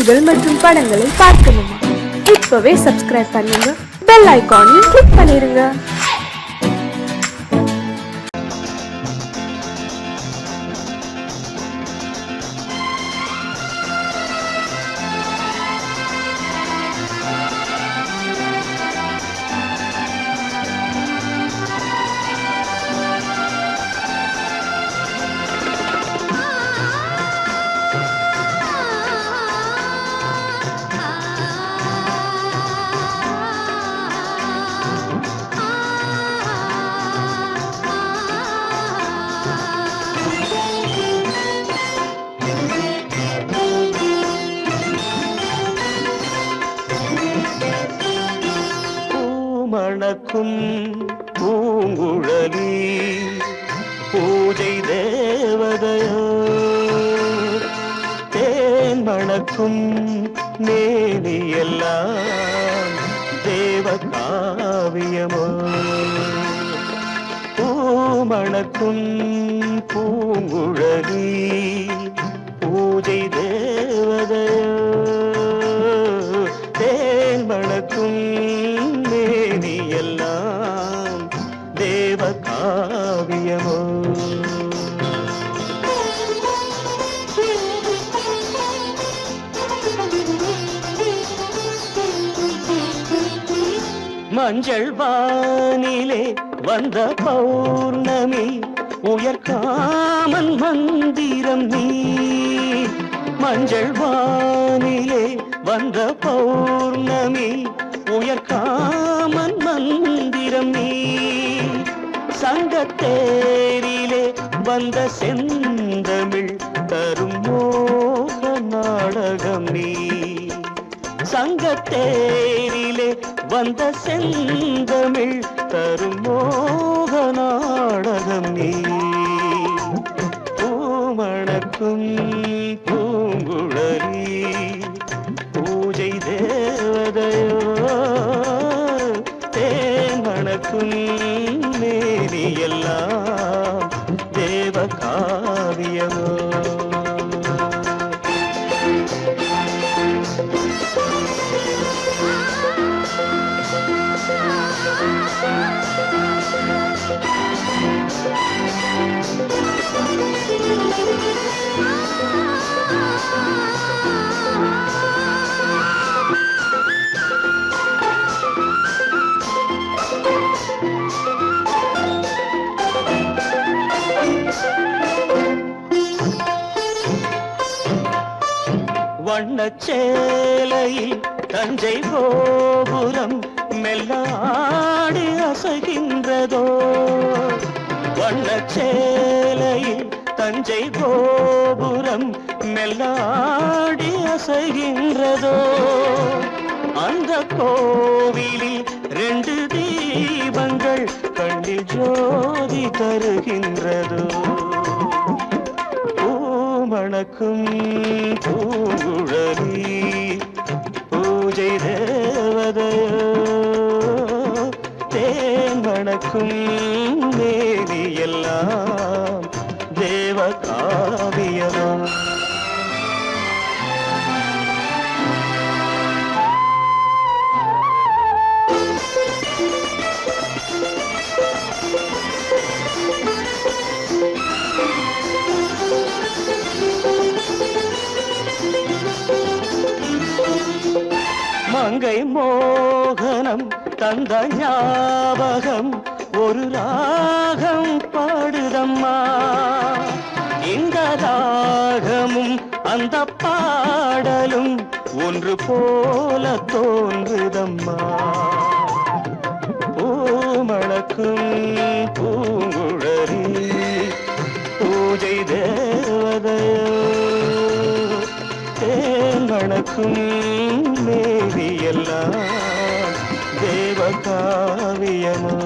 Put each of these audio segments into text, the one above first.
நிகழ்ச்சிகள் மற்றும் படங்களை பார்க்கணுமா? இப்பவே சப்ஸ்கிரைப் பண்ணுங்க, பெல் ஐகானையும் கிளிக் பண்ணிருங்க. மணக்கும் பூங்குழலி பூஜை தேவதையோ, தேன் மணக்கும் மேனியெல்லாம் தேவ காவியமோ. பூமணக்கும் பூங்குழலி பூஜை தேவதையோ, தேன் மணக்கும் எல்லாம் தேவ காவியமோ. மஞ்சள் வானிலே வந்த பௌர்ணமி உயர்காமன் மந்திரம் நீ. மஞ்சள் வானிலே வந்த பௌர்ணமி உயர்காமன் மந்திரம் நீ. சங்கத்தேரிலே வந்த செந்தமிழ் தரும் மோக நாடகம் நீ. சங்கத்தேரிலே வந்த செந்தமிழ் தரும் மோக நாடகம் நீ. பூமணக்கும் பூங்குழலி பூஜை தேவதையோ, தேன் மணக்கும் மேனி எல்லாம் தேவ காவியமோ. வண்ணச்சேலையில் தஞ்சை கோபுரம் மெல்லாடி அசைகின்றதோ. வண்ணச்சேலையில் தஞ்சை கோபுரம் மெல்லாடி அசைகின்றதோ. அந்த கோவிலில் 2 தீபங்கள் கண்ணில் ஜோதி தருகின்றதோ. மணக்கும் பூங்குழலி பூஜை தேவதையோ, தேன் மணக்கும் மேனி எல்லாம் தேவ காவியமோ. மங்கை மோகனம் தந்த ஞாபகம் ஒரு ராகம் பாடுதம்மா. இந்த ராகமும் அந்த பாடலும் ஒன்று போல தோன்றுதம்மா. பூமணக்கும் பூங்குழலி பூஜை தேவதையோ, தேன் மணக்கும் மேனி எல்லாம் தேவ காவியமோ.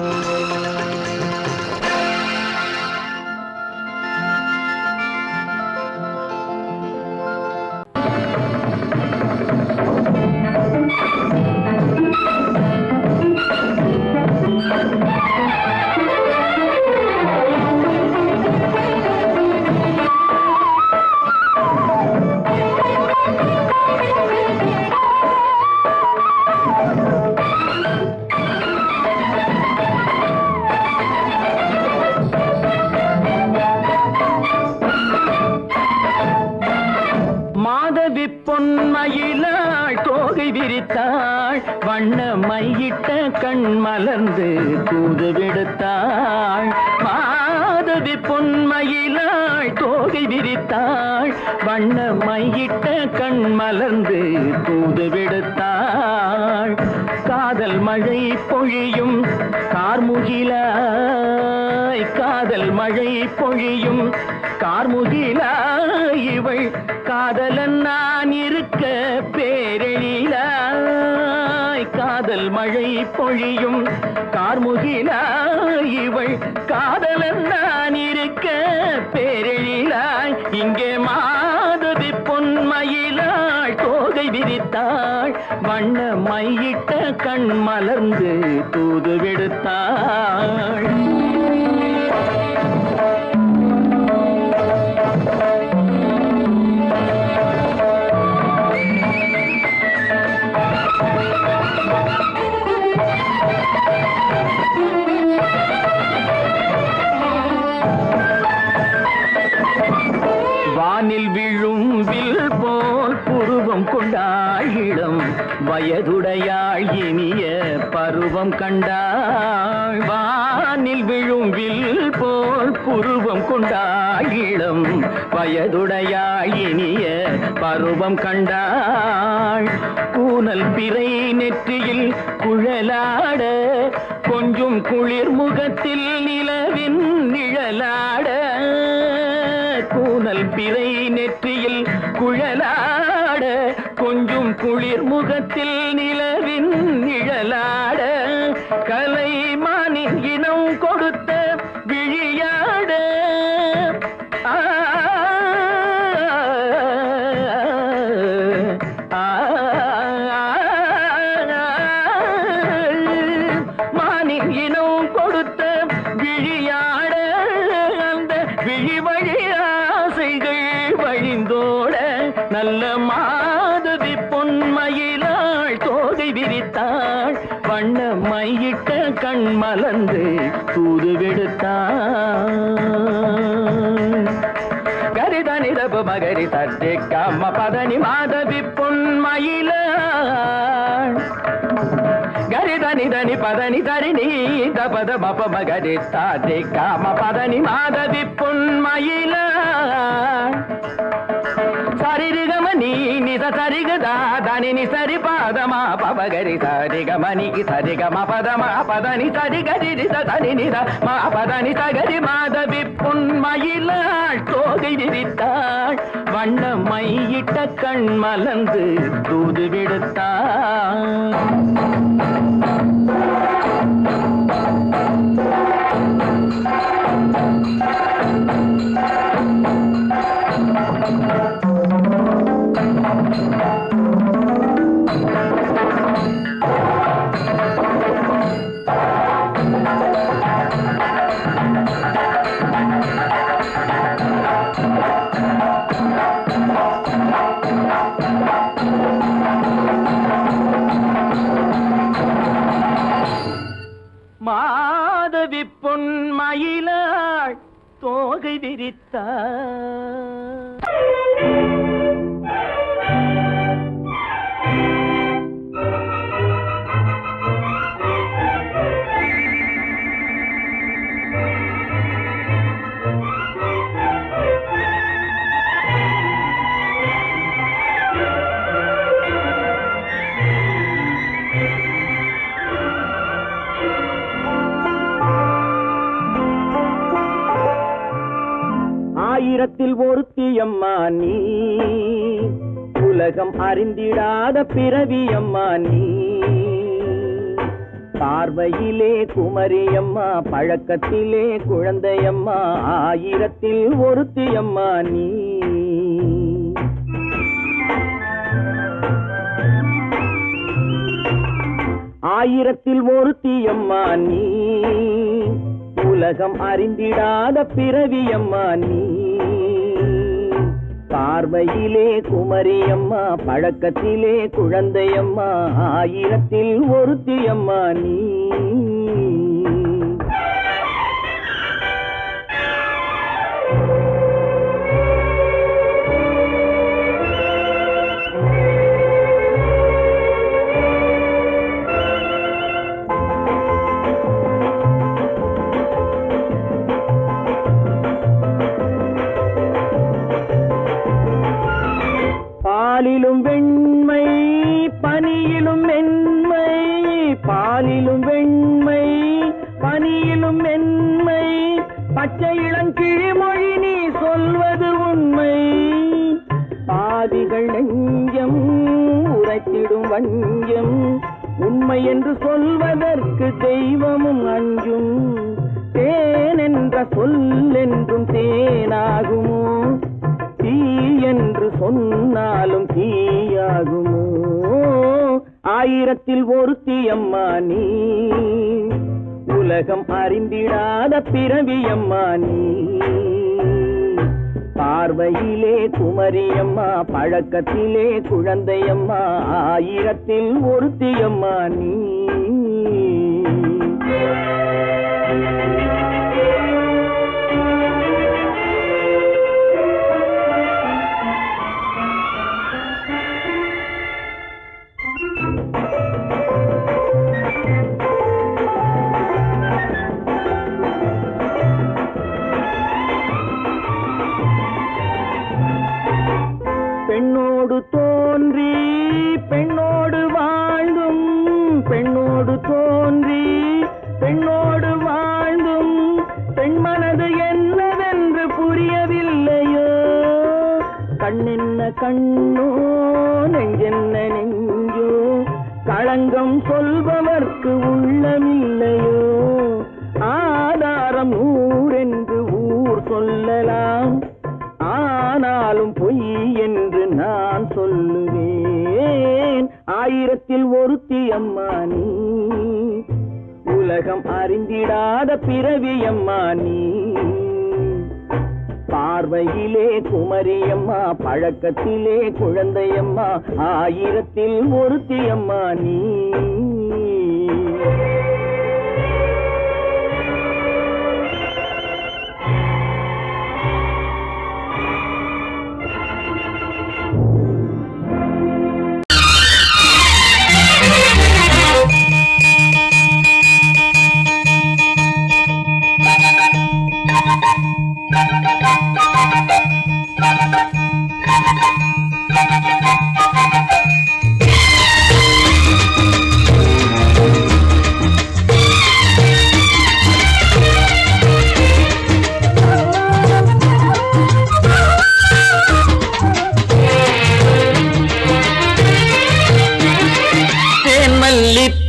மாதவி பொன்மயிலாள் தோகை விரித்தாள் வண்ண மையிட்ட கண் மலர்ந்து தூது விடுத்தாள் மாதவி பொன்மயிலாள் தோகை விரித்தாள் வண்ண மையிட்ட கண் மலர்ந்து தூது விடுத்தாள் காதல் மழை பொழியும் கார்முகிலாய் காதல் மழை பொழியும் கார்முகிலாய் இவள் காதலன் நான் இருக்க பேரெழிலாய் காதல் மழை பொழியும் கார்முகிலாய் இவள் காதலன் நான் இருக்க பேரெழிலாய் இங்கே மாதவி பொன்மயிலாள் தோகை விரித்தாள் வண்ண மையிட்ட கண் மலர்ந்து தூது விடுத்தாள் வானில் விழும் வில் போல் புருவம் கொண்டாள் இளம் வயதுடையாள் இனிய பருவம் கண்டாள் வானில் விழும் வில் போல் புருவம் கொண்டாள் இளம் வயதுடையாள் இனிய பருவம் கண்டாள் கூனல் பிறை நெற்றியில் குழலாட கொஞ்சம் குளிர் முகத்தில் நிலவின் நிழலாட கூனல் பிறை நெற்றியில் குழலாட கொஞ்சம் குளிர் முகத்தில் நிலவின் நிழலாட கலைமானின் இனம் கொடுத்த விழியாட மானின் இனம் கொடுத்த விழியாட அந்த விழி வழி ஆசைகள் வழிந்தோட நல்ல மாதவி பொன்மயிலாள் தோகை விரித்தாள் வண்ண மையிட்ட கண் மலர்ந்து தூது விடுத்தாள் கரிதனி தபு மகரி தட்டி கம்ம பதனி மாதவி பொன்மயிலாள் கரிதனி தனி பதனி தரிணி தபத மப மகரி தாட்டி காம பதனி மாதவி பொன்மயிலாள் சரிகமணி நித சரிகதா தனி நி சரி பாதமா பவகரி சரிகமணி சரிகம பதமா பதனி சரிகரி தனி நித மா பதனி சகரி மாதவி பொன்மயிலாள் தோகை விரித்தாள் வண்ண மையிட்ட கண் மலர்ந்து தூது விடுத்தாள் மாதவி பொன்மயிலாள் தோகை விரித்தாள் ஆயிரத்தில் ஒருத்தியம்மா நீ உலகம் அறிந்திடாத பிறவியம்மா நீ பார்வையிலே குமரியம்மா பழக்கத்திலே குழந்தையம்மா ஆயிரத்தில் ஒருத்தியம்மா நீ ஆயிரத்தில் ஒருத்தியம்மா நீ உலகம் அறிந்திடாத பிறவியம்மா நீ பார்வையிலே குமரியம்மா பழக்கத்திலே குழந்தையம்மா ஆயிரத்தில் ஒருத்தியம்மா நீ பாலிலும் வெண்மை பனியிலும் மென்மை, பாலிலும் வெண்மை பனியிலும் மென்மை, பச்சை இளங்கிழிமொழி நீ சொல்வது உண்மை. பாதிகள் நெஞ்சம் உரைத்திடும் வஞ்சம், உண்மை என்று சொல்வதற்கு தெய்வமும் அஞ்சும். தேன் என்ற சொல் என்றும் தேனாகுமோ, தீ என்று சொன்னாலும் தீயாகுமோ. ஆயிரத்தில் ஒருத்தி அம்மா நீ, உலகம் அறிந்திடாத பிறவியம்மா நீ. பார்வையிலே குமரியம்மா, பழக்கத்திலே குழந்தையம்மா, ஆயிரத்தில் ஒருத்தியம்மா நீ. பெண்ணோடு தோன்றி பெண்ணோடு வாழ்ந்தும், பெண்ணோடு தோன்றி பெண்ணோடு வாழ்ந்தும், பெண் மனது என்னவென்று புரியவில்லையோ. கண்ணென்ன கண்ணோ நெஞ்சென்ன நெஞ்சோ, களங்கம் சொல்பவர்க்கு உள்ளமில்லையோ. ஆதாரம் ஊரென்று ஊர் சொல்லலாம், ஆனாலும் பொய் என்று நான் சொல்லுவேன். ஆயிரத்தில் ஒருத்தி அம்மா நீ, உலகம் அறிந்திடாத பிறவியம்மா நீ. பார்வையிலே குமரியம்மா, பழக்கத்திலே குழந்தையம்மா, ஆயிரத்தில் ஒருத்தி அம்மா நீ.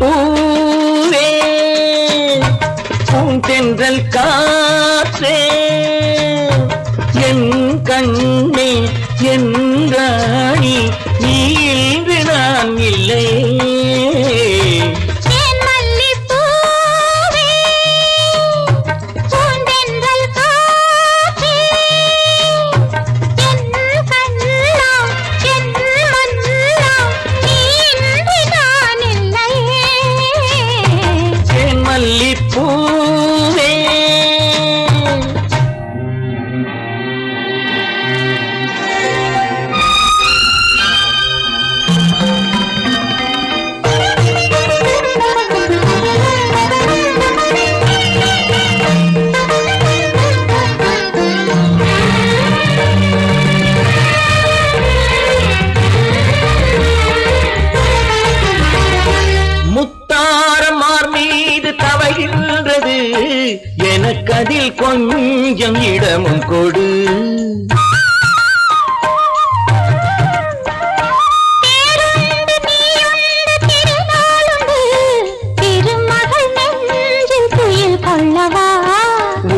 பூவே பூந்தென்றல் காற்றே, என் கண்ணே என் ராணி, நீ இன்று நான் இல்லை. எனக்கதில் கொஞ்சம் இடமும் கொடு.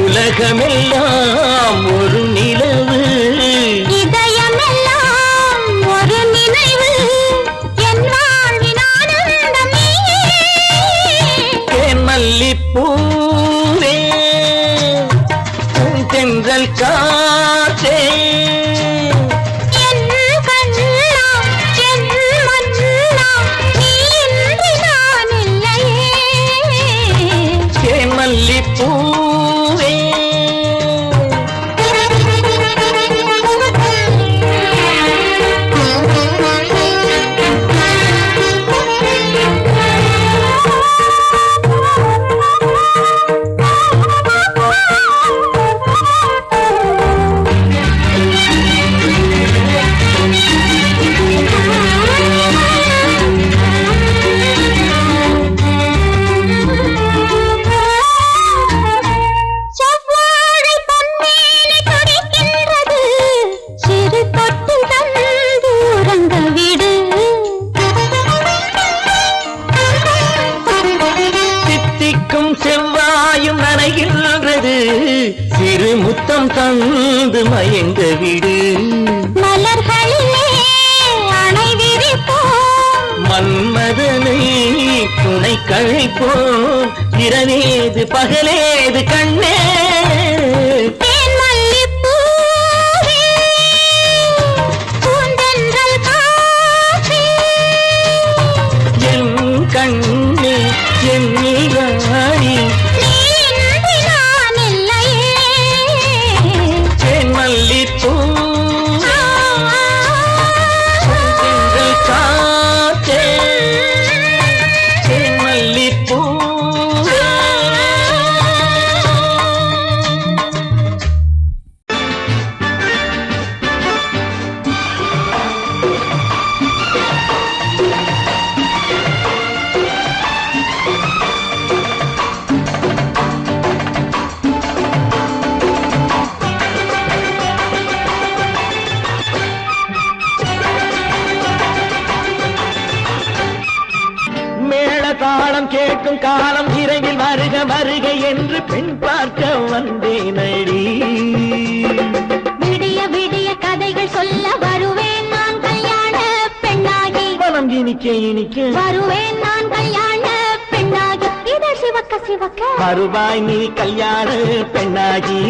உலகமெல்லாம் ஒரு நிலவு, இதயமெல்லாம் ஒரு நினைவு, என் வாழ்வின் ஆனந்தம் நீயே. தேன் மல்லிப்பூவே தென்றல் காற்றே, அழைப்போம் இரவேது பகலேது கண்ணே என் கண்ணே என் நீராடி தேன் மல்லிப்பூ காத்தே தேன் மல்லிப்பூ தாளம் கேட்கும் காலம் விரைவில் வருக வருக என்று பெண் பார்க்க வந்தேனடி விடிய விடிய கதைகள் சொல்ல வருவேன் நான் கல்யாண பெண்ணாகி மனம் இனிக்க இனிக்க வருவேன் நான் கல்யாண பெண்ணாகி இதழ் சிவக்க சிவக்க வருவாய் நீ கல்யாண பெண்ணாகி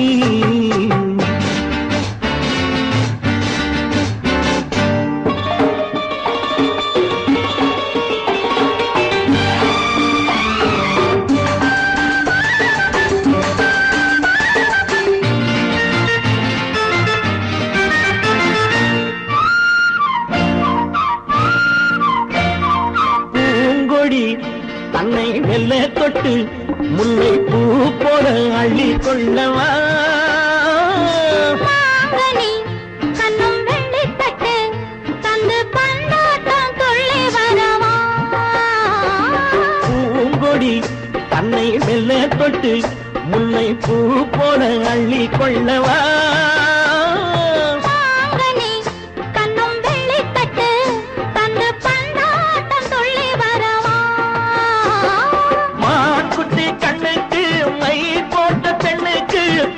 தன்னை மெல்ல தொட்டு முல்லை பூ போல அள்ளி கொள்ளவா கண்ணும் வெள்ளி தட்டு தந்து பந்தாட்டம் தொள்ளி வரவா பூங்கொடி தன்னை மெல்ல தொட்டு முல்லை பூ போல அள்ளி கொள்ளவா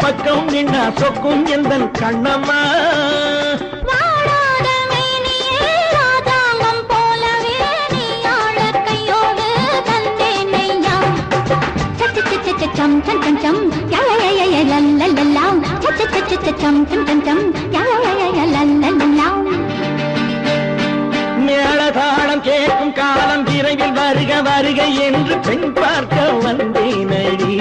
பக்கம் நின்னா சொக்கும் எந்தன் கண்ணம்மா வாடாத மேனியே ராதாங்கம் போலவே நீ ஆழ கையோடு தந்தேன் நெய்யா சச்ச சச்ச சம் சம் சம் சம் யா யா யா யா லல்லல்லா சச்ச சச்ச சம் சம் சம் சம் யா யா யா யா லல்லல்லா மேளதாளம் கேட்கும் காலம் விரைவில் வருக வருக என்று பெண் பார்க்க வந்தேனடி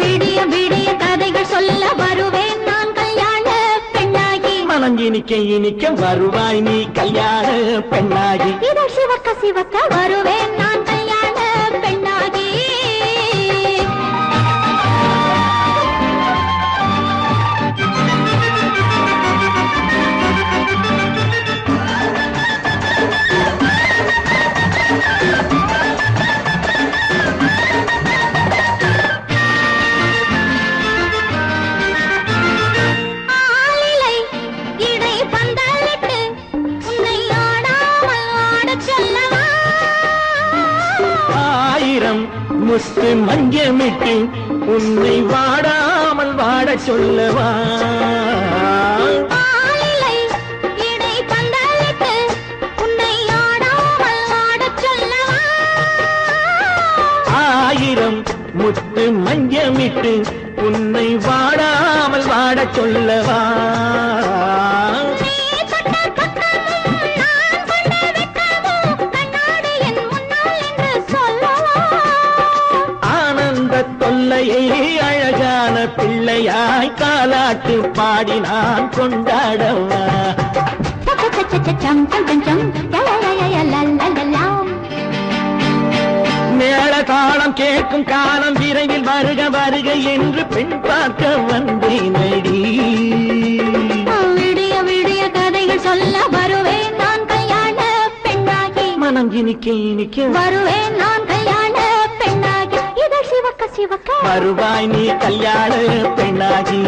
விடிய விடிய கதைகள் சொல்ல வருவேன் நான் கல்யாண பெண்ணாகி மனம் இனிக்க இனிக்க வருவாய் நீ கல்யாண பெண்ணாகி இதழ் சிவக்க சிவக்க வருவேன் நான் கல்யாண பெண்ணாகி முத்து மஞ்சமிட்டு உன்னை வாடாமல் வாட சொல்லவா ஆயிரம் முத்து மஞ்சமிட்டு உன்னை வாடாமல் வாட சொல்லவா அழகான பிள்ளையாய் காலாட்டு பாடி நான் கொண்டாடவா மேள தாளம் கேட்கும் காலம் விரைவில் வருக வருக என்று பெண் பார்க்க வந்தேனடி விடிய விடிய கதைகள் சொல்ல வருவேன் நான் கல்யாண பெண்ணாகி மனம் இனிக்க இனிக்க வருவேன் நான் கல்யாண பெண்ணாகி இதழ் சிவக்க சிவக்க வருவாய் நீ கல்யாண பெண்ணாகி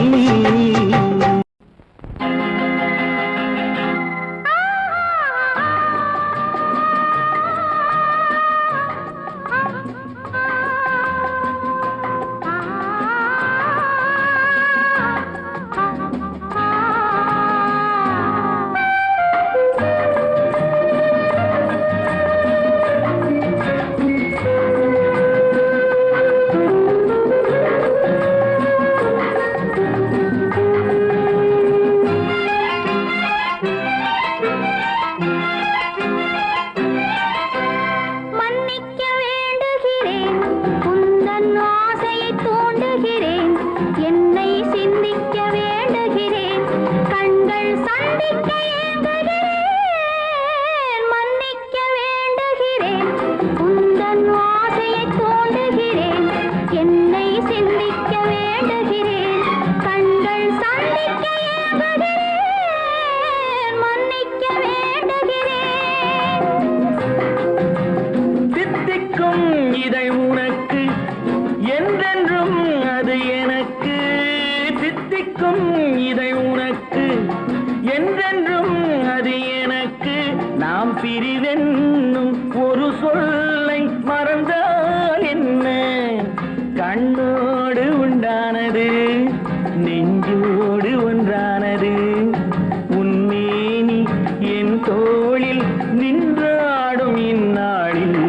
நாம் பிரிவென்னும் ஒரு சொல்லை மறந்தால் என்ன? கண்ணோடு உண்டானது நெஞ்சோடு ஒன்றானது. உன்மேனி என் தோளில் நின்றாடும் இந்நாளில்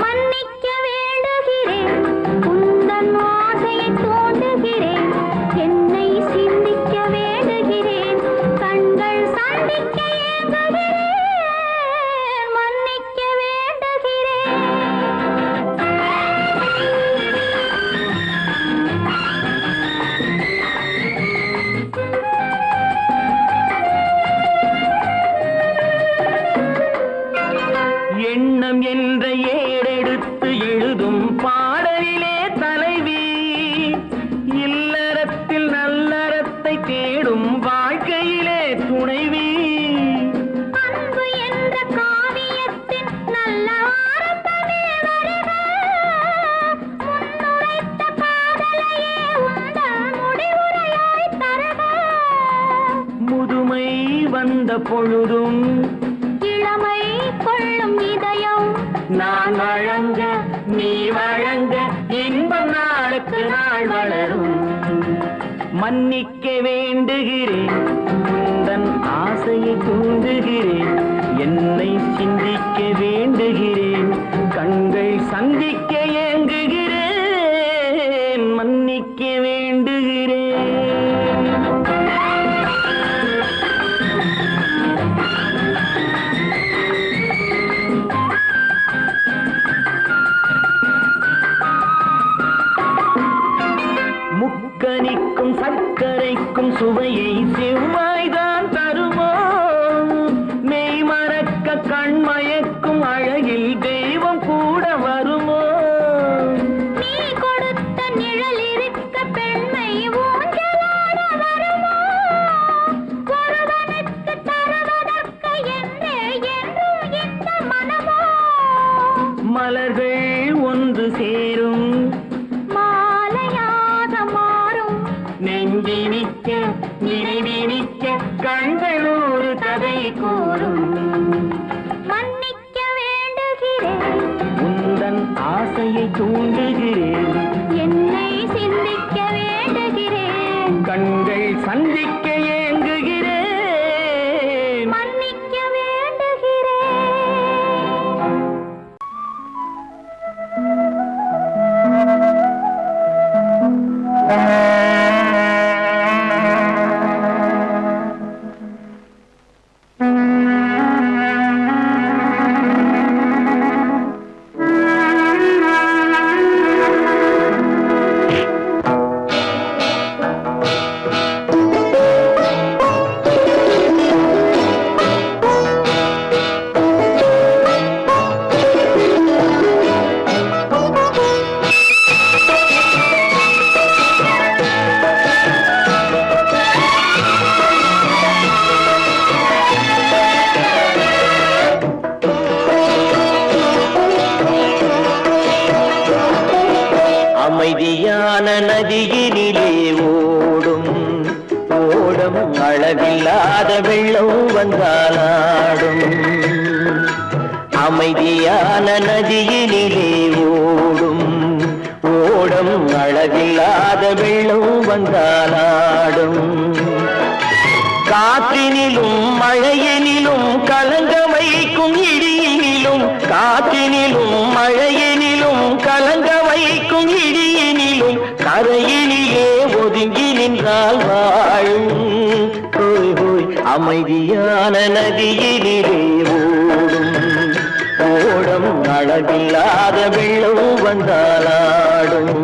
மன்னிக்க வேண்டுகிறேன், உந்தன் ஆசையை தூண்டுகிறேன், என்னை சிந்திக்க வேண்டுகிறேன், கண்கள் சந்திக்க ஏங்குகிறேன், மன்னிக்க வேண்டுகிறேன். எண்ணம் என்ற ஏடெடுத்து எழுதும் பாடலிலே தலைவி, இல்லறத்தில் நல்லறத்தை தேடும் வாழ்க்கையிலே துணைவி. அன்பு என்ற காவியத்தின் நல்ல ஆரம்பமே வருக, முன்னுரைத்த காதலையே உந்தன் முடிவுரையாய் தருக. முதுமை வந்த பொழுதும் இளமை கொள்ளும் இதயம் நான் வழங்க நீ வழங்க இன்பம் நாளுக்கு நாள் வளரும். மன்னிக்க வேண்டுகிறேன், உந்தன் ஆசையை தூண்டுகிறேன், என்னை சிந்திக்க வேண்டுகிறேன், கண்கள் சந்திக்க ஏங்குகிறேன், மன்னிக்க வேண்டுகிறேன். முக்கனிக்கும் சர்க்கரைக்கும் சுவையை செவ்வாய்தான் தருமோ? மெய் மறக்க கண்மயக்கும் அழகில் தெய்வம் கூட வருமோ? நீ கொடுத்த நிழல் இருக்க பெண்மை ஊஞ்சலாட வருமோ? ஒருவனுக்கு தருவதற்கு என்றே என்றும் இந்த மனமோ? மலர்கள் ஒன்று சேரும் மாலையாக மாறும் நெஞ்சினிக்க நினைவினிக்க கண்கள் ஒரு கதை கூறும். மன்னிக்க வேண்டுகிறேன், உந்தன் ஆசையை தூண்டுகிறேன், என்னை சிந்திக்க வேண்டுகிறேன், கண்கள் சந்திக்க ஏங்குகிறேன், மன்னிக்க வேண்டுகிறேன். அமைதியான நதியினிலே ஓடும் ஓடும் அளவில்லாத வெள்ளம் வந்தாலாடும். அமைதியான நதியினிலே ஓடும் ஓடும் அளவில்லாத வெள்ளம் வந்தாலாடும். காற்றினிலும் மழையினிலும் கலங்க வைக்கும் இடியினிலும், காற்றினிலும் மழையினிலும் கலங்க வைக்கும் இடியினிலும், கரையினிலே ஒதுங்கி நின்றால் வாழும். ஹோய் ஹோய் அமைதியான நதியினிலே ஓடும் ஓடும் அளவில்லாத வெள்ளம் வந்தாலாடும்.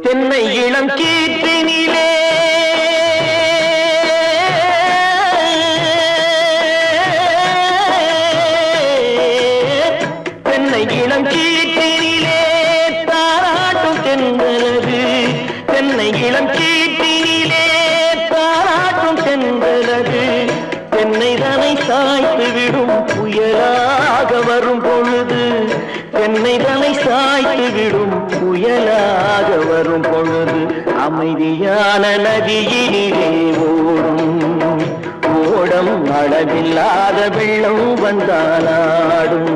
தென்னை இளம் கீற்றினிலே தென்னை இளம் கீற்றினிலே தென்னைதனை சாய்த்து விடும் புயலாக வரும் பொழுது தென்னைதனை சாய்த்து விடும் புயலாக வரும் பொழுது அமைதியான நதியினிலே ஓடும் ஓடம் அளவில்லாத வெள்ளம் வந்தாலாடும்.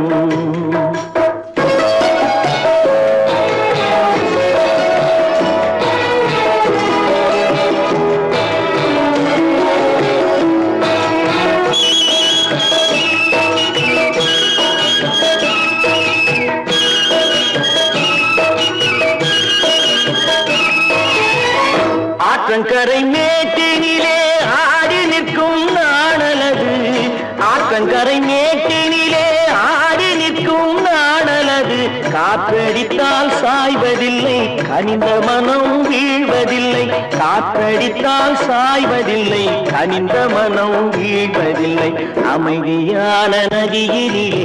ஆற்றங்கரை மேட்டினிலே ஆடி நிற்கும் நாணலது ஆற்றங்கரை மேட்டினிலே ஆடி நிற்கும் நாணலது காற்றடித்தால் சாய்வதில்லை கனிந்த மனம் வீழ்வதில்லை காற்றடித்தால் சாய்வதில்லை கனிந்த மனம் வீழ்வதில்லை அமைதியான நதியினிலே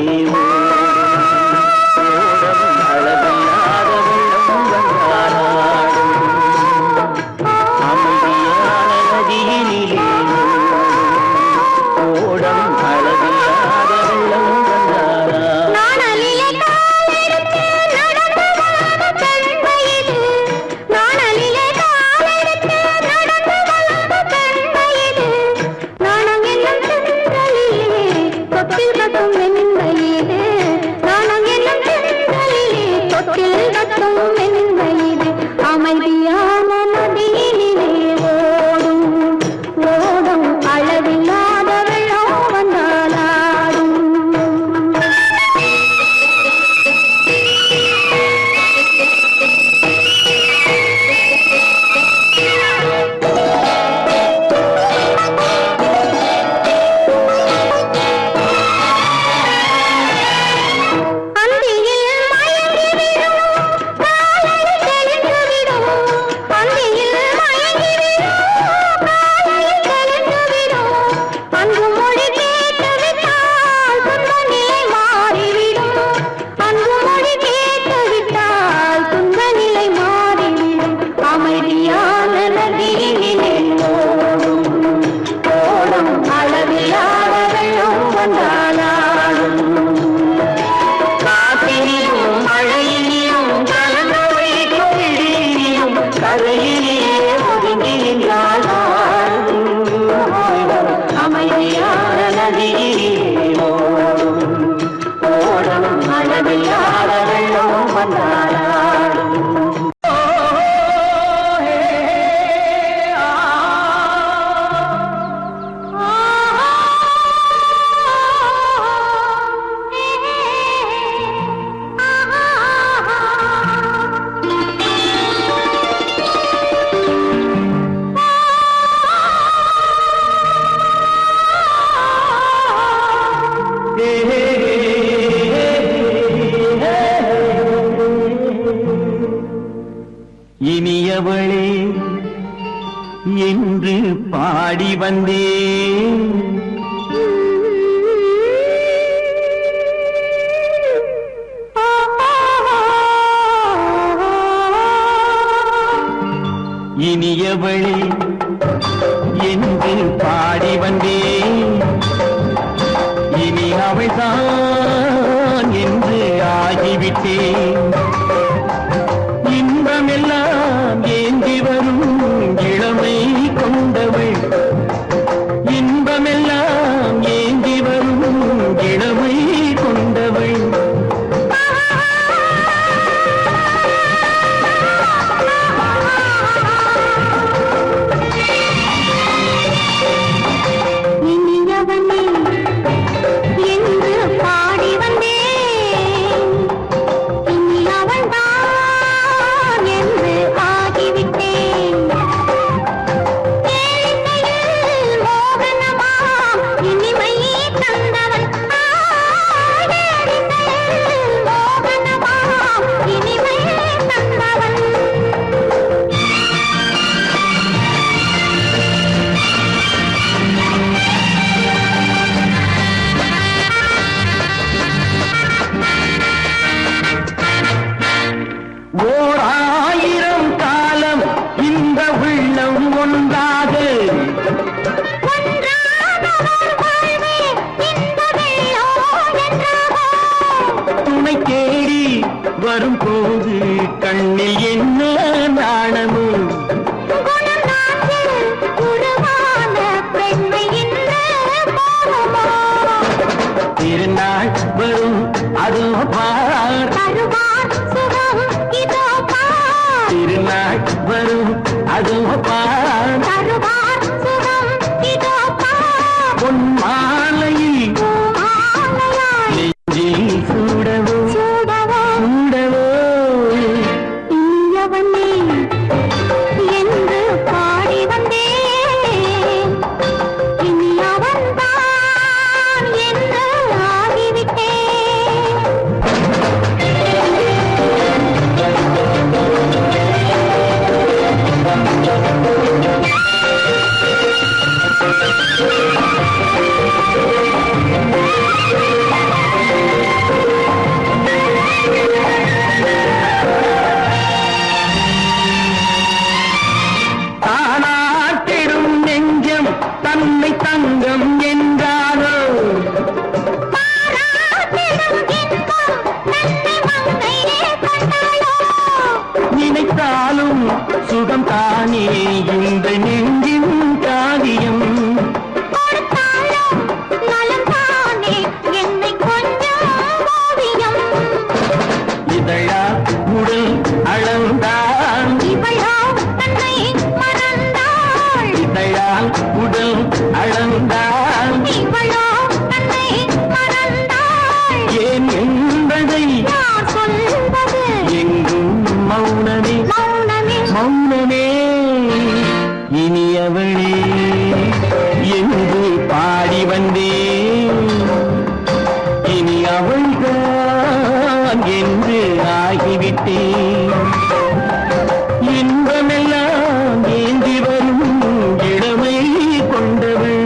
இனியவளே என்று பாடி வந்தேன் இனியவளே என்று பாடி வந்தேன் இனி அவள்தான் என்று ஆகிவிட்டேன் இன்பமெல்லாம் ஏந்தி வரும் இளமை கொண்டவள் இன்பமெல்லாம் ஏந்தி வரும் இளமை கொண்டவள் என்று பாடி வந்தேன் வரும்போது கண்ணில் என்ன நாணமோ திருநாள் வரும் அதோ பார் திருநாள் வரும் அதோ பார் பொன் மாலையில் நெஞ்சில் சூடவோ சூடவோ என்று பாடி வந்தேன் இனி அவன்தான் என்று ஆகிவிட்டேன் தானாட்டிடும் நெஞ்சம் தன்னை தங்கம் என்றாரோ நினைத்தாலும் சுகம் தானே இந்த நெஞ்சின் காரியம் இதழா உடல் அளந்தான் இதழால் உடல் அளந்தான் ஏன் என்பதை எங்கும் மௌனமே மௌனமே இனியவளே என்று பாடி வந்தேன் இனி அவள்தான் என்று ஆகிவிட்டேன் இன்பமெல்லாம் ஏந்தி வரும் இளமை கொண்டவள்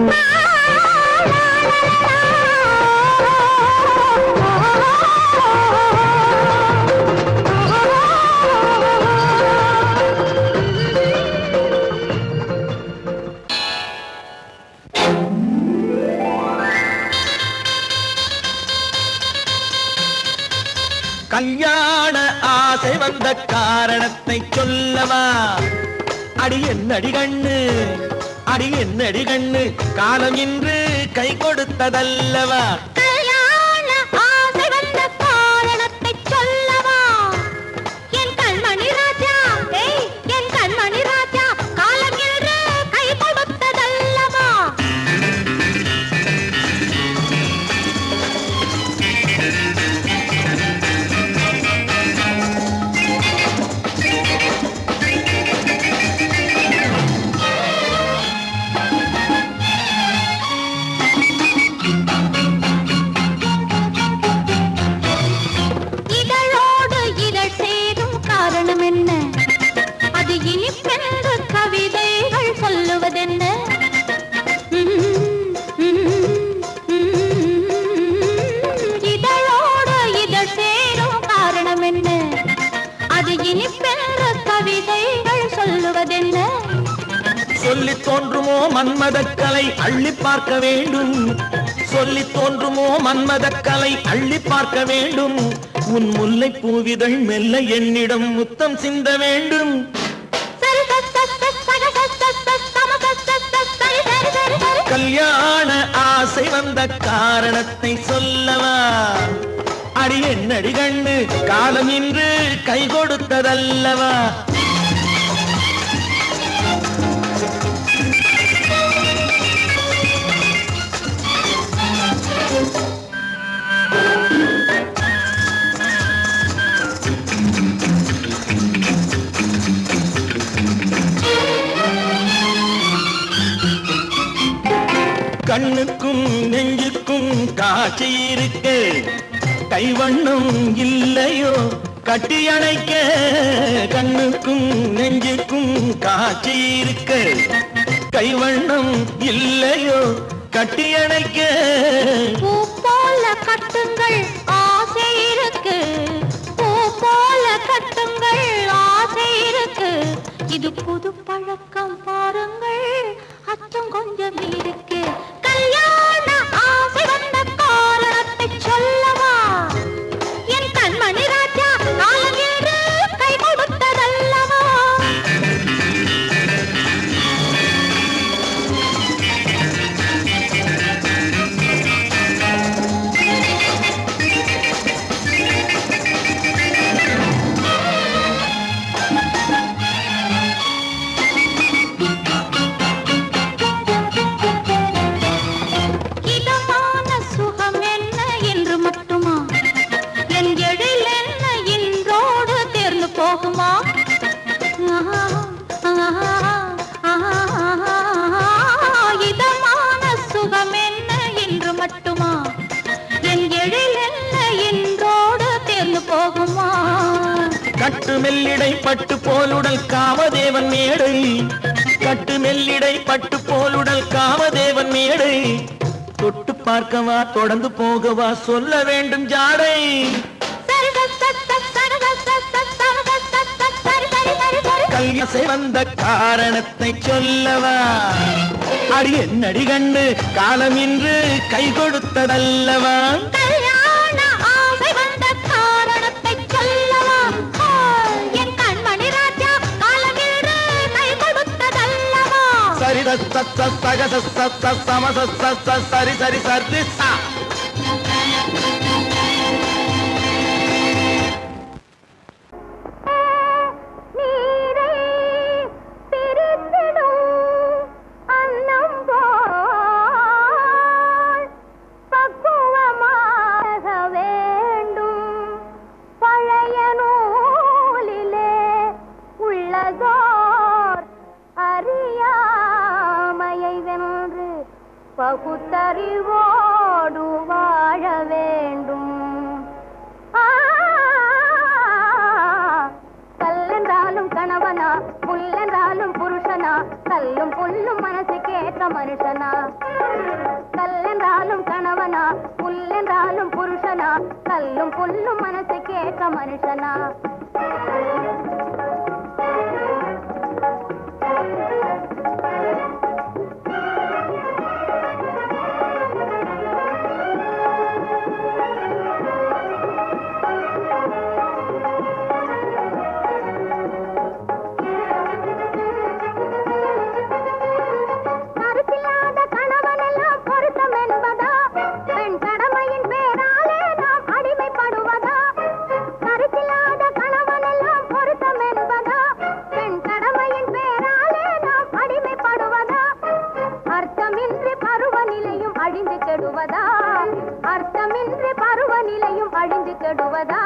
கல்யாண ஆசை வந்த காரணத்தை சொல்லவா அடி என்னடி கண்ணு அடி என்னடி கண்ணு காலம் இன்று கை கொடுத்ததல்லவா சொல்லி தோன்றுமோ மன்மதக்கலை அள்ளி பார்க்க வேண்டும் சொல்லி தோன்றுமோ மன்மதக்கலை அள்ளி பார்க்க வேண்டும் உன் முல்லை பூவிதழ் மெல்ல என்னிடம் முத்தம் சிந்த வேண்டும் கல்யாண ஆசை வந்த காரணத்தை சொல்லவா அடி என்னடி கண்ணு காலம் இன்று கை கொடுத்ததல்லவா கண்ணுக்கும் நெஞ்சுக்கும் காட்சி இருக்கு கைவண்ணம் இல்லையோ கட்டி அணைக்க கண்ணுக்கும் நெஞ்சுக்கும் காட்சி இருக்கு கைவண்ணம் இல்லையோ கட்டி அணைக்க பூ போல கட்டுங்கள் ஆசை இருக்கு பூ போல கட்டுங்கள் ஆசை இருக்கு இது புது பழக்கம் பாருங்கள் அச்சம் கொஞ்சம் இருக்கு கல்யாண ஆசை வந்த காரணத்தை சொல்லவா என் கண்மணி ராஜா மெல்லிடை பட்டு போலுடல் காமதேவன் மேடை கட்டு மெல்லிடை பட்டு போலுடல் காமதேவன் மேடை தொட்டு பார்க்கவா தொடர்ந்து போகவா சொல்ல வேண்டும் ஜாடை கல்யாசை வந்த காரணத்தை சொல்லவா அடி என்னடி கண்டு காலம் இன்று கை கொடுத்ததல்லவா சரி சரி சரி சரி பகுத்தறிவோடு வாழ வேண்டும் கல்லென்றாலும் கணவனா புல்லென்றாலும் புருஷனா கல்லும் புல்லும் மனசுக்கேற்ற மனுஷனா கல்லென்றாலும் கணவனா புல்லென்றாலும் புருஷனா கல்லும் புல்லும் மனசுக்கேற்ற மனுஷனா அர்த்தமின்றி பருவநிலையும் அழிந்து கெடுவதா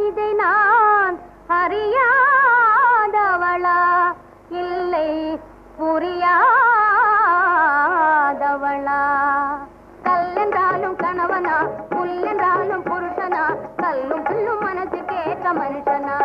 இதை நான் அறியாதவளா இல்லை புரியாதவளா கல்லென்றாலும் கணவனா புல்லென்றாலும் புருஷனா கல்லும் புல்லும் மனசுக்கேற்ற மனுஷனா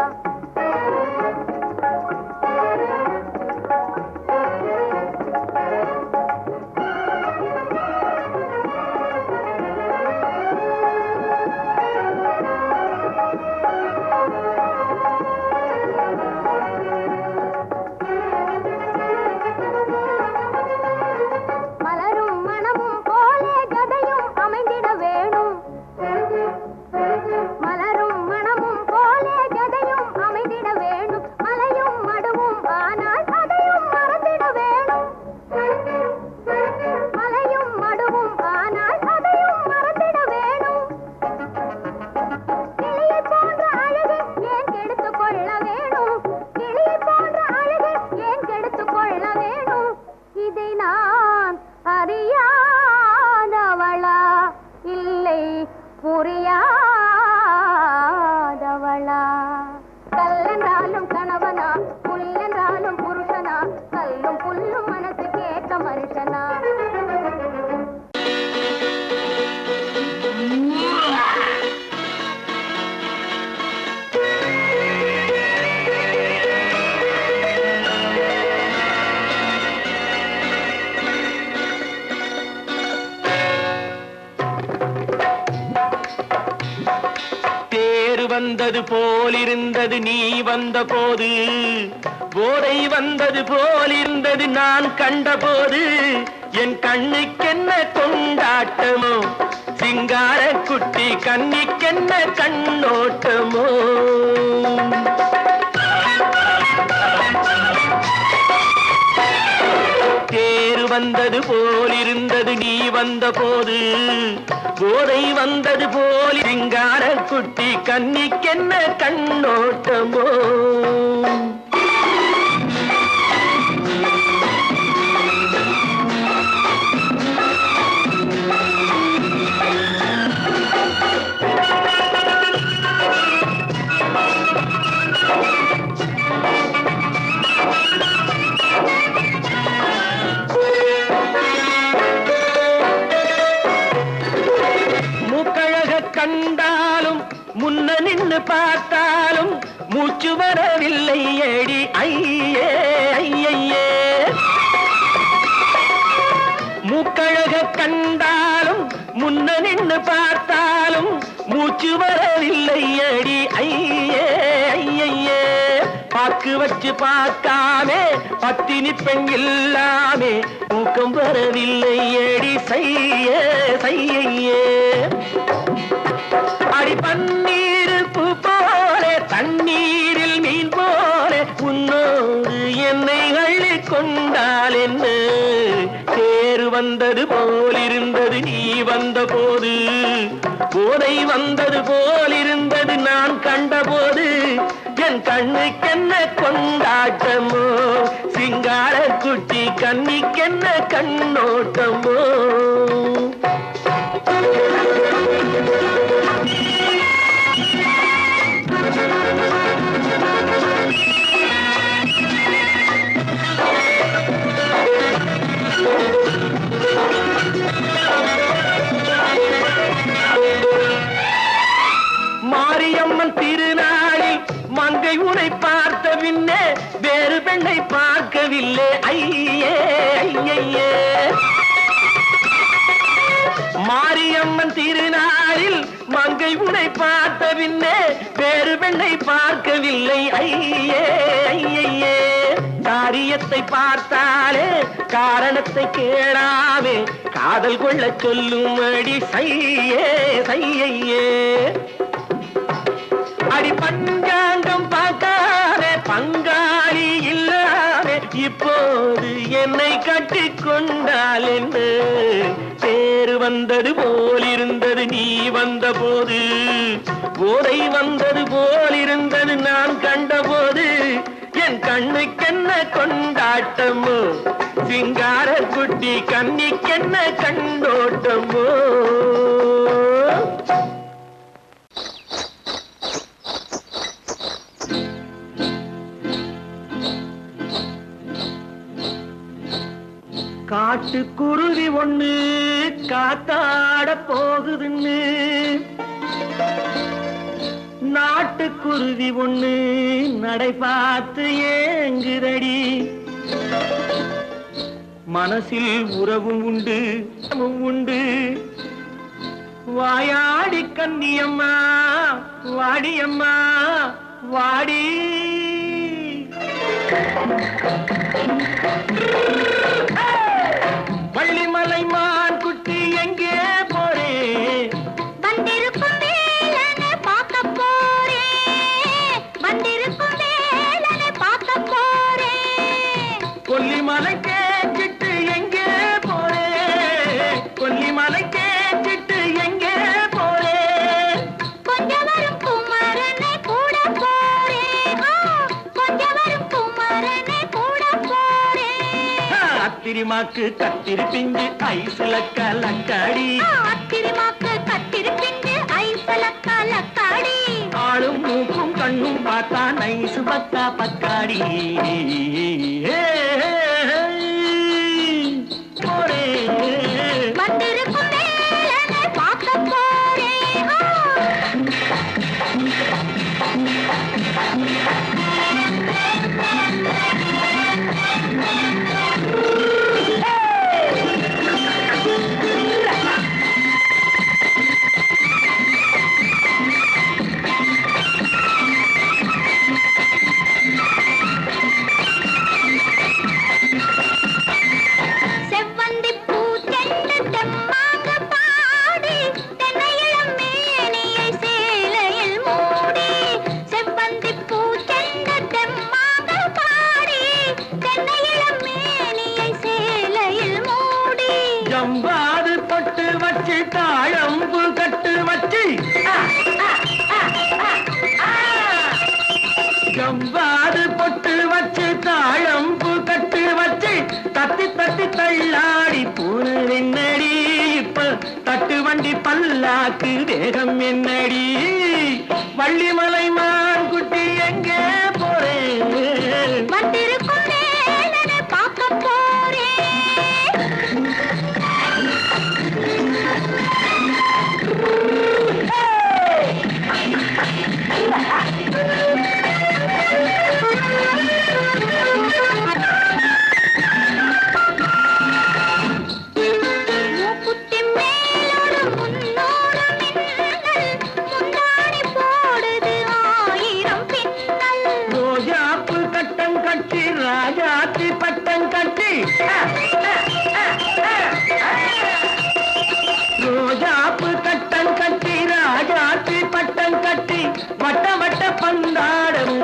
அறியாதவளா இல்லை புரியாதவளா கல்லென்றாலும் கணவனா புல்லென்றாலும் புருஷனா கல்லும் புல்லும் மனசுக்கேற்ற மனுஷனா வந்தது போலிருந்தது நீ வந்த போது போதை வந்தது போலிருந்தது நான் கண்டபோது என் கண்ணுக்கென்ன கொண்டாட்டமோ சிங்கார குட்டி கண்ணிக்கென்ன கண்ணோட்டமோ தேர் வந்தது போலிருந்தது நீ வந்த போது போதை வந்தது போல் சிங்கார குட்டி கண்ணிக்கென்ன கண்ணோட்டமோ கண்டாலும் முன்ன நின்னு பார்த்தாலும் மூச்சு வரவில்லை ஏடி ஐயே ஐயே. மூக்கழக கண்டாலும் முன்ன நின்று பார்த்தாலும் மூச்சு வரவில்லை அடி ஐயே ஐயே. பாக்கு வச்சு பார்க்காமே பத்தினி பெண் இல்லாமே தூக்கம் வரவில்லை அடி செய்ய செய்யே. அடி பன்னீர் பூ போல தண்ணீரில் மீன் போல உன்னோடு என்னை அள்ளி கொண்டால் என்ன தேர் வந்தது போலிருந்தது நீ வந்த போது போதை வந்தது போலிருந்தது நான் கண்டபோது என் கண்ணுக்கென்ன கொண்டாட்டமோ சிங்கார குட்டி கண்ணிக்கென்ன கண்ணோட்டமோ. மாரியம்மன் திருநாளில் மங்கை உனை பார்த்த பின்னே வேறு பெண்ணை பார்க்கவில்லை ஐயே ஐயே. மாரியம்மன் திருநாளில் மங்கை உனை பார்த்த பின்னே வேறு பெண்ணை பார்க்கவில்லை ஐயே ஐயே. காரியத்தை பார்த்தாலே காரணத்தை கேளாமே காதல் கொள்ள சொல்லும் அடி செய்யே செய்யே. அடி பஞ்சாங்கம் பார்க்காத பங்காளி இல்லாமே இப்போது என்னை கட்டி கொண்டால் என்ன தேர் வந்தது போலிருந்தது நீ வந்த போது போதை வந்தது போலிருந்தது நான் கண்டபோது என் கண்ணுக்கென்ன கொண்டாட்டமோ சிங்கார குட்டி கண்ணிக்கென்ன கண்டோட்டமோ. காட்டுக்குருவி ஒண்ணு காத்தாட போகுதுன்னு நாட்டுக்குருவி ஒண்ணு நடை பார்த்து ஏங்குதடி. மனசில் உறவும் உண்டு உண்டு வாயாடி கன்னியம்மா வாடியம்மா வாடி. வள்ளிமலை மான் குட்டி எங்கே போறே வந்திருக்கும் வேலனை பார்க்க போறேன் வந்திருக்கும் வேலனை பார்க்க போறேன். கொல்லிமலை கேச்சிட்டு எங்கே போறே கொல்லிமலை கேச்சிட்டு எங்கே போறே. கொஞ்சம் வரும் குமரனை கூட போறேன் கொஞ்சம் வரும் குமரனை கூட போறேன். அத்திரிமாக்கு கத்திரி பிஞ்சு ஐசுல கலக்காடி அத்திரிமாக்கு கத்திரி பிஞ்சு ஐசுல கலக்காடி. ஆளும் மூக்கும் கண்ணும் பார்த்தா நைசு பத்தா பக்காடி. போரே வந்திருக்கும் வேலனை பார்க்க போறேன். செவ்வந்தி பூ தென்று தெம்மாக பாடி தென்னையிளம் மேனியை சேலையில் மூடி. செவ்வந்தி பூ தென்று தெம்மாக பாடி தென்னையிளம் மேனியை சேலையில் மூடி. ஜம்பாது பொட்டு வச்சு தாழம்பு கட்டு வச்சு ஜம்பாது பொட்டு வச்சு தாழம்பு கட்டு வச்சு தத்தி தத்தி தள்ளாடி பூனு என்னடி இப்ப தட்டு வண்டி பல்லாக்கு வேகம் என்னடி. வள்ளிமலை மான் குட்டி எங்கே போறேன் வந்திருக்கும் வேலனை பார்க்க போறேன்.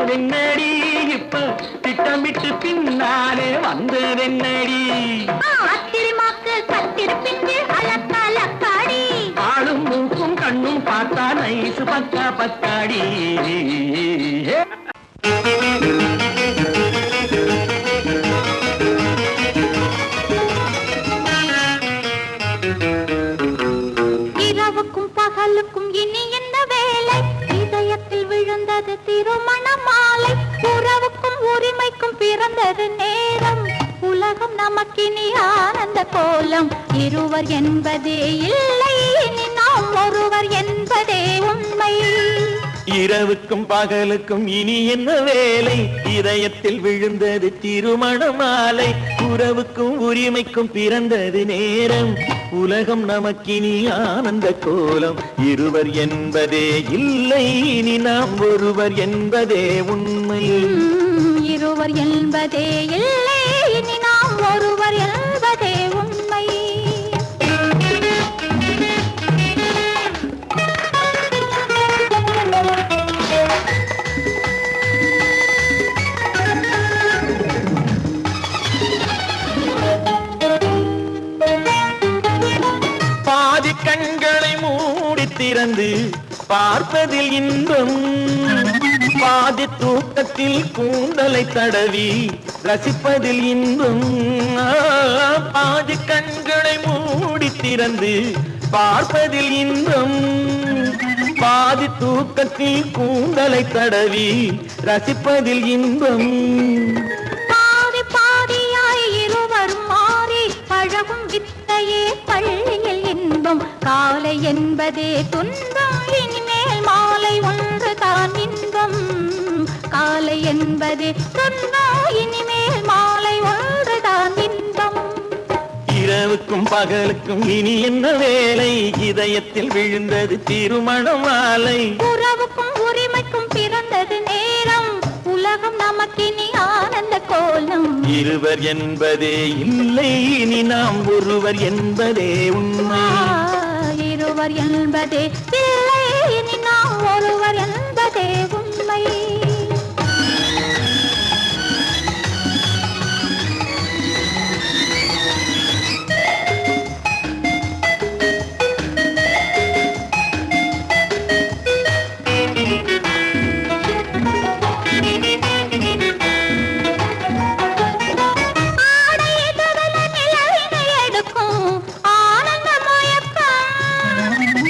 வெண்ணடி இப்ப திட்டமிட்டு பின்னாலே வந்ததென்னடி ஆத்திரமாக்கு கத்திருப்பின்று அலக்காடி ஆளும் மூக்கும் கண்ணும் பார்த்தா நைசு பக்கா பக்காடி இரவுக்கும் பகலுக்கும் இனி என்ன வேலை இதயத்தில் விழுந்தது திருமண மாலை உறவுக்கும் உரிமைக்கும் பிறந்தது நேரம் உலகம் நமக்கினி ஆனந்த கோலம் இருவர் என்பதே இல்லை இனி நாம் ஒருவர் என்பதே உண்மை இரவுக்கும் பகலுக்கும் இனி என்ன வேலை இதயத்தில் விழுந்தது திருமண மாலை உறவுக்கும் உரிமைக்கும் பிறந்தது நேரம் உலகம் நமக்கினி ஆனந்த கோலம் இருவர் என்பதே இல்லை இனி நாம் ஒருவர் என்பதே உண்மை இருவர் என்பதே இல்லை இனி நாம் ஒருவர் என்பதே உண்மை பாதி கண்களை மூடி திறந்து பார்ப்பதில் இன்பம் பாதி தூக்கத்தில் கூந்தலை தடவி ரசிப்பதில் இன்பம் பாதி கண்களை மூடி திறந்து பார்ப்பதில் இன்பம் பாதி தூக்கத்தில் கூந்தலை தடவி ரசிப்பதில் இன்பம் பாதி பாதியாய் இருவரும் மாறி பழகும் வித்தையே பள்ளியில் இன்பம் காலை என்பதே துன்பம் இனிமேல் மாலை ஒன்று தான் இன்பம் காலை என்பதே துன்பம் இனிமேல் மாலை ஒன்று தான் இன்பம் இரவுக்கும் பகலுக்கும் இனி என்ன வேலை இதயத்தில் விழுந்தது திருமண மாலை உறவுக்கும் உரிமைக்கும் பிறந்தது நேரம் உலகம் நமக்கினி ஆனந்த கோலம் இருவர் என்பதே இல்லை இனி நாம் ஒருவர் என்பதே உண்மை இருவர் என்பதே இல்லை இனி நாம் ஒருவர் என்பதே உண்மை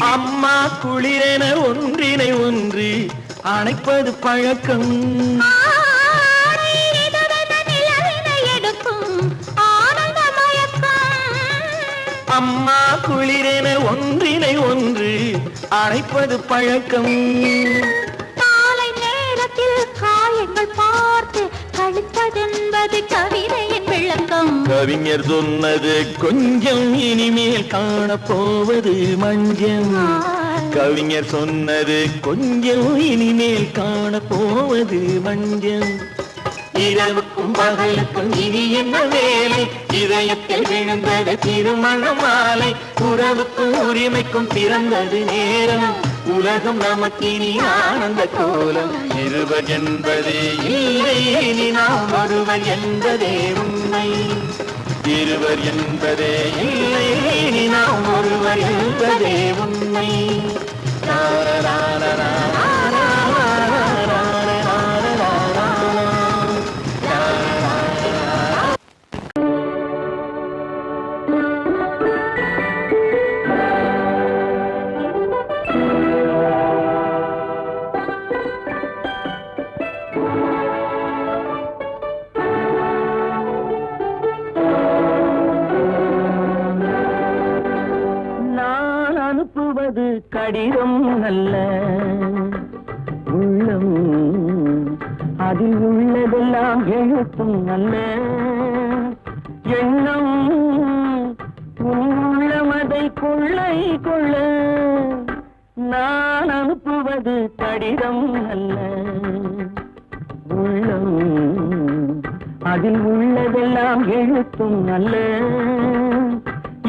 அம்மா குளிரென ஒன்றினை ஒன்று அணைப்பது பழக்கம் அம்மா குளிரென ஒன்றினை ஒன்று அணைப்பது பழக்கம் காலை நேரத்தில் காயங்கள் பார்த்து கழிப்பதென்பது கவிதையின் விளக்கம் கவிஞர் சொன்னது கொஞ்சம் இனிமேல் காணப்போவது மஞ்சள் கவிஞர் சொன்னது கொஞ்சம் இனிமேல் காணப்போவது மஞ்சள் இரவுக்கும் பகலுக்கும் இனி என்ன வேலை இதயத்தில் விழுந்தது திருமண மாலை உறவுக்கும் உரிமைக்கும் பிறந்தது நேரம் உலகம் நமக்கினி ஆனந்த கோலம் இருவர் என்பதே இல்லை இனி நாம் ஒருவர் என்பதே உண்மை இருவர் என்பதே இல்லை இனி நாம் ஒருவர் என்பதே உண்மை அனுப்புவது கடிதம் அல்ல உள்ளம் அதில் உள்ளதெல்லாம் எழுத்தும் அல்ல எண்ணம் உள்ளமதை கொள்ளை கொள்ள நான் அனுப்புவது கடிதம் அல்ல உள்ளம் அதில் உள்ளதெல்லாம் எழுத்தும் அல்ல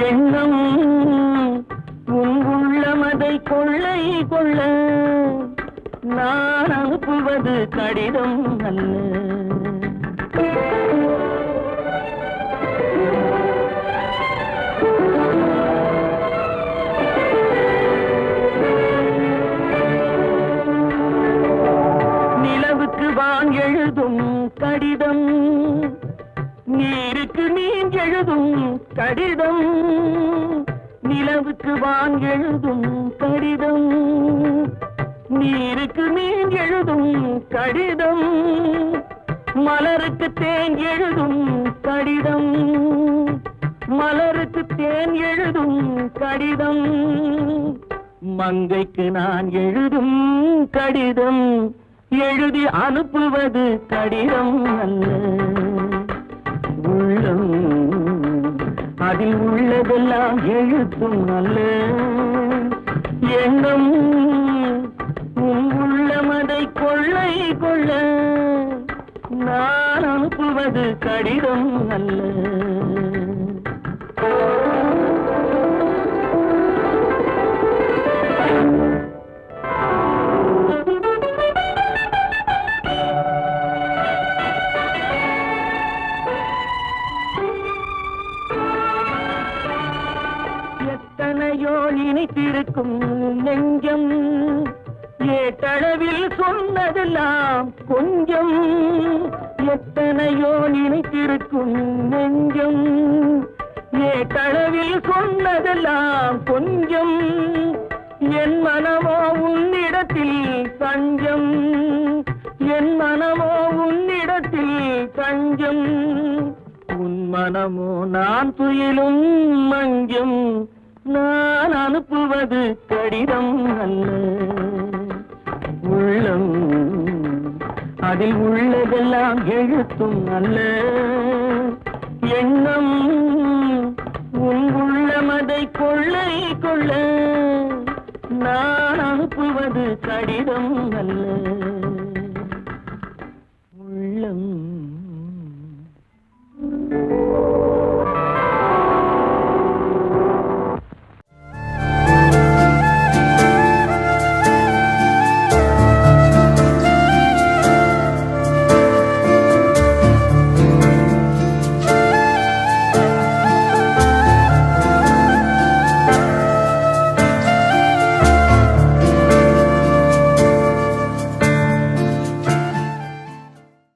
எண்ணம் உள்ளமதை கொள்ளை கொள்ள நான் அனுப்புவது கடிதம் அல்ல. நிலவுக்கு வான் எழுதும் கடிதம், நீருக்கு மீன் எழுதும் கடிதம். நிலவுக்கு வான் எழுதும் கடிதம், நீருக்கு மீன் எழுதும் கடிதம். மலருக்கு தேன் எழுதும் கடிதம், மலருக்கு தேன் எழுதும் கடிதம். மங்கைக்கு நான் எழுதும் கடிதம், எழுதி அனுப்புவது கடிதம் அல்ல. உள்ளம் அதில் உள்ளதெல்லாம் எழுத்தும் அல்ல. எண்ணம் உள்ளமதை கொள்ளை கொள்ள, நான் அனுப்புவது கடிதம் அல்ல. எத்தனையோ நினைத்திருக்கும் நெஞ்சம், ஏட்டளவில் சொன்னதெல்லாம் கொஞ்சம். எத்தனையோ நினைத்திருக்கும் நெஞ்சம், ஏட்டளவில் சொன்னதெல்லாம் கொஞ்சம். என் மனமோ உன்னிடத்தில் தஞ்சம், என் மனமோ உன்னிடத்தில் தஞ்சம். உன் மனமோ நான் துயிலும் மஞ்சம், நான் அனுப்புவது கடிதம் அல்ல. உள்ளம் அதில் உள்ளதெல்லாம் எழுத்தும் அல்ல. எண்ணம் உன் உள்ளமதை கொள்ளை கொள்ள, நான் அனுப்புவது கடிதம் அல்ல.